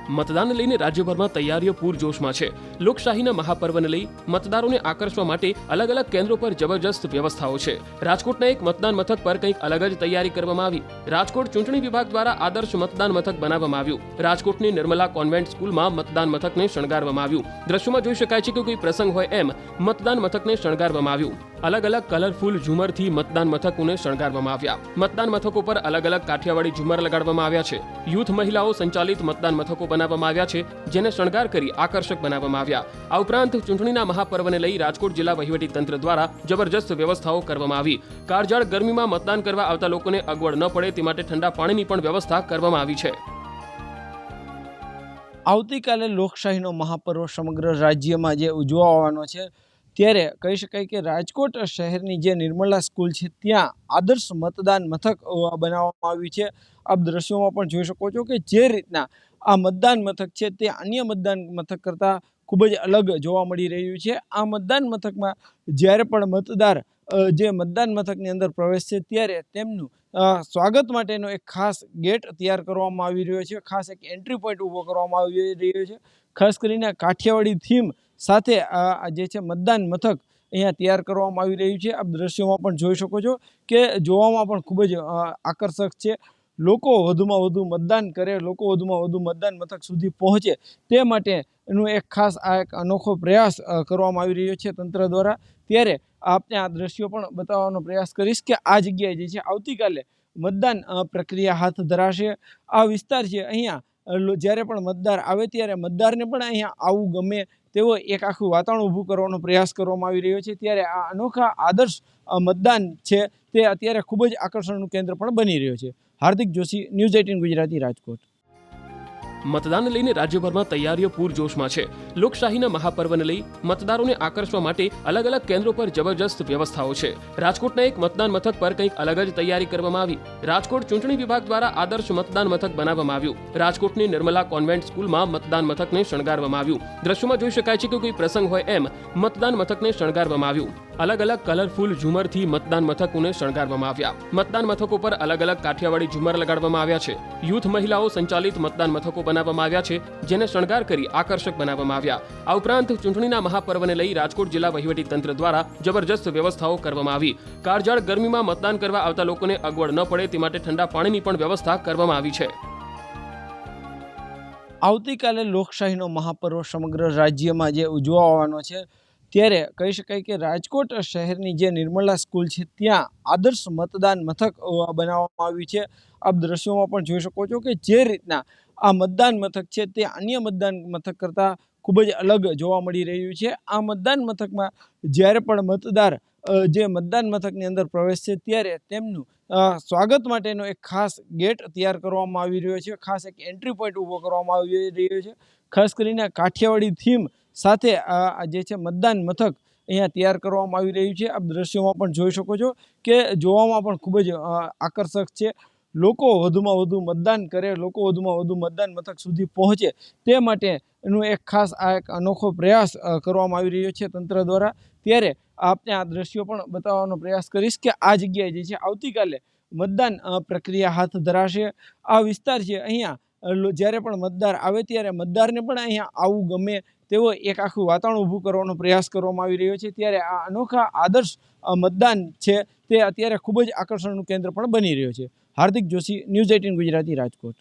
મતદાનને લઈને રાજ્યભરમાં તૈયારીઓ પૂરજોશમાં છે। લોકશાહીના મહાપર્વને લઈ મતદારોને આકર્ષવા માટે અલગ અલગ કેન્દ્રો પર જબરજસ્ત વ્યવસ્થાઓ છે। રાજકોટના એક મતદાન મથક પર કંઈક અલગ જ તૈયારી કરવામાં આવી। રાજકોટ ચૂંટણી વિભાગ દ્વારા આદર્શ મતદાન મથક બનાવવામાં આવ્યું। રાજકોટની નિર્મલા કોન્વેન્ટ સ્કૂલમાં મતદાન મથકને શણગારવામાં આવ્યું। દ્રશ્યોમાં જોઈ શકાય છે કે કોઈ પ્રસંગ હોય એમ મતદાન મથકને શણગારવામાં આવ્યું। અલગ અલગ કલરફુલ ઝુમરથી મતદાન મથકોને શણગારવામાં આવ્યા। મતદાન મથકો પર અલગ અલગ કાઠિયાવાડી ઝુમર લગાડવામાં આવ્યા છે। યુથ મહિલાઓ સંચાલિત મતદાન મથકો બનાવવામાં આવ્યા છે, જેને શણગાર કરી આકર્ષક બનાવવામાં આવ્યા। આ ઉપરાંત ચૂંટણીના મહાપર્વને લઈ રાજકોટ જિલ્લા વહીવટી તંત્ર દ્વારા જબરજસ્ત વ્યવસ્થાઓ કરવામાં આવી। કાળઝાળ ગરમીમાં મતદાન કરવા આવતા લોકોને અગવડ ન પડે તે માટે ઠંડા પાણીની પણ વ્યવસ્થા કરવામાં આવી છે। આવતીકાલે લોકશાહીનો મહાપર્વ સમગ્ર રાજ્યમાં જે ઉજવવાનો છે, ત્યારે કહી શકાય કે રાજકોટ શહેરની જે નિર્મલા સ્કૂલ છે ત્યાં આદર્શ મતદાન મથક બનાવવામાં આવ્યું છે। આપ દ્રશ્યોમાં પણ જોઈ શકો છો કે જે રીતના આ મતદાન મથક છે તે અન્ય મતદાન મથક કરતાં ખૂબ જ અલગ જોવા મળી રહ્યું છે। આ મતદાન મથકમાં જ્યારે પણ મતદાર જે મતદાન મથકની અંદર પ્રવેશશે ત્યારે તેમનું સ્વાગત માટેનો એક ખાસ ગેટ તૈયાર કરવામાં આવી રહ્યો છે। ખાસ એક એન્ટ્રી પોઈન્ટ ઊભો કરવામાં આવી રહ્યો છે। ખાસ કરીને કાઠિયાવાડી થીમ સાથે આ જે છે મતદાન મથક અહીંયા તૈયાર કરવામાં આવી રહ્યું છે। આપ દ્રશ્યોમાં પણ જોઈ શકો છો કે જોવામાં પણ ખૂબ જ આકર્ષક છે। લોકો વધુમાં વધુ મતદાન કરે, લોકો વધુમાં વધુ મતદાન મથક સુધી પહોંચે તે માટે એનું એક ખાસ આ એક અનોખો પ્રયાસ કરવામાં આવી રહ્યો છે તંત્ર દ્વારા। ત્યારે આપને આ દ્રશ્યો પણ બતાવવાનો પ્રયાસ કરીશ કે આ જગ્યાએ જે છે આવતીકાલે મતદાન પ્રક્રિયા હાથ ધરાશે। આ વિસ્તાર છે અહીંયા જ્યારે પણ મતદાર આવે ત્યારે મતદારને પણ અહીંયા આવવું ગમે તેવો એક આખું વાતાવરણ ઊભું કરવાનો પ્રયાસ કરવામાં આવી રહ્યો છે। ત્યારે આ અનોખા આદર્શ મતદાન છે તે અત્યારે ખૂબ જ આકર્ષણનું કેન્દ્ર પણ બની રહ્યો છે। હાર્દિક જોશી, ન્યૂઝ 18 ગુજરાતી, રાજકોટ। મતદાનને લઈને રાજ્યભરમાં તૈયારીઓ પૂરજોશમાં છે। લોકશાહીના મહાપર્વને લઈ મતદારોને આકર્ષવા માટે અલગ અલગ કેન્દ્રો પર જબરજસ્ત વ્યવસ્થાઓ છે। રાજકોટના એક મતદાન મથક પર કંઈક અલગ જ તૈયારી કરવામાં આવી। રાજકોટ ચૂંટણી વિભાગ દ્વારા આદર્શ મતદાન મથક બનાવવામાં આવ્યું। રાજકોટની નિર્મલા કોન્વેન્ટ સ્કૂલમાં મતદાન મથકને શણગારવામાં આવ્યું। દ્રશ્યોમાં જોઈ શકાય છે કે કોઈ પ્રસંગ હોય એમ મતદાન મથકને શણગારવામાં આવ્યું। અલગ અલગ કલરફુલ ઝુમરથી મતદાન મથકોને શણગારવામાં આવ્યા। મતદાન મથકો પર અલગ અલગ કાઠિયાવાડી ઝુમર લગાડવામાં આવ્યા છે। યુથ મહિલાઓ સંચાલિત મતદાન મથકો બનાવવામાં આવ્યા છે, જેને શણગાર કરી આકર્ષક બનાવવામાં આવ્યા। આ ઉપરાંત ચૂંટણીના મહાપર્વને લઈ રાજકોટ જિલ્લા વહીવટી તંત્ર દ્વારા જબરજસ્ત વ્યવસ્થાઓ કરવામાં આવી। કાળઝાળ ગરમીમાં મતદાન કરવા આવતા લોકોને અગવડ ન પડે તે માટે ઠંડા પાણીની પણ વ્યવસ્થા કરવામાં આવી છે। આવતીકાલે લોકશાહીનો મહાપર્વ સમગ્ર રાજ્યમાં જે ઉજવવાનો છે, ત્યારે કહી શકાય કે રાજકોટ શહેરની જે નિર્મલા સ્કૂલ છે ત્યાં આદર્શ મતદાન મથક બનાવવામાં આવ્યું છે। આપ દ્રશ્યોમાં પણ જોઈ શકો છો કે જે રીતના આ મતદાન મથક છે તે અન્ય મતદાન મથક કરતાં ખૂબ જ અલગ જોવા મળી રહ્યું છે। આ મતદાન મથકમાં જ્યારે પણ મતદાર જે મતદાન મથકની અંદર પ્રવેશશે ત્યારે તેમનું સ્વાગત માટેનો એક ખાસ ગેટ તૈયાર કરવામાં આવી રહ્યો છે। ખાસ એક એન્ટ્રી પોઈન્ટ ઊભો કરવામાં આવી રહ્યો છે। ખાસ કરીને કાઠિયાવાડી થીમ સાથે આ જે છે મતદાન મથક અહીંયા તૈયાર કરવામાં આવી રહ્યું છે। આપ દ્રશ્યોમાં પણ જોઈ શકો છો કે જોવામાં પણ ખૂબ જ આકર્ષક છે। લોકો વધુમાં વધુ મતદાન કરે, લોકો વધુમાં વધુ મતદાન મથક સુધી પહોંચે તે માટે એનું એક ખાસ આ એક અનોખો પ્રયાસ કરવામાં આવી રહ્યો છે તંત્ર દ્વારા। ત્યારે આપને આ દ્રશ્યો પણ બતાવવાનો પ્રયાસ કરીશ કે આ જગ્યાએ જે છે આવતીકાલે મતદાન પ્રક્રિયા હાથ ધરાશે। આ વિસ્તાર છે અહીંયા જ્યારે પણ મતદાર આવે ત્યારે મતદારને પણ અહીંયા આવવું ગમે તેવો એક આખું વાતાવરણ ઊભું કરવાનો પ્રયાસ કરવામાં આવી રહ્યો છે। ત્યારે આ અનોખા આદર્શ મતદાન છે તે અત્યારે ખૂબ જ આકર્ષણનું કેન્દ્ર પણ બની રહ્યો છે। હાર્દિક જોશી, ન્યૂઝ 18 ગુજરાતી, રાજકોટ।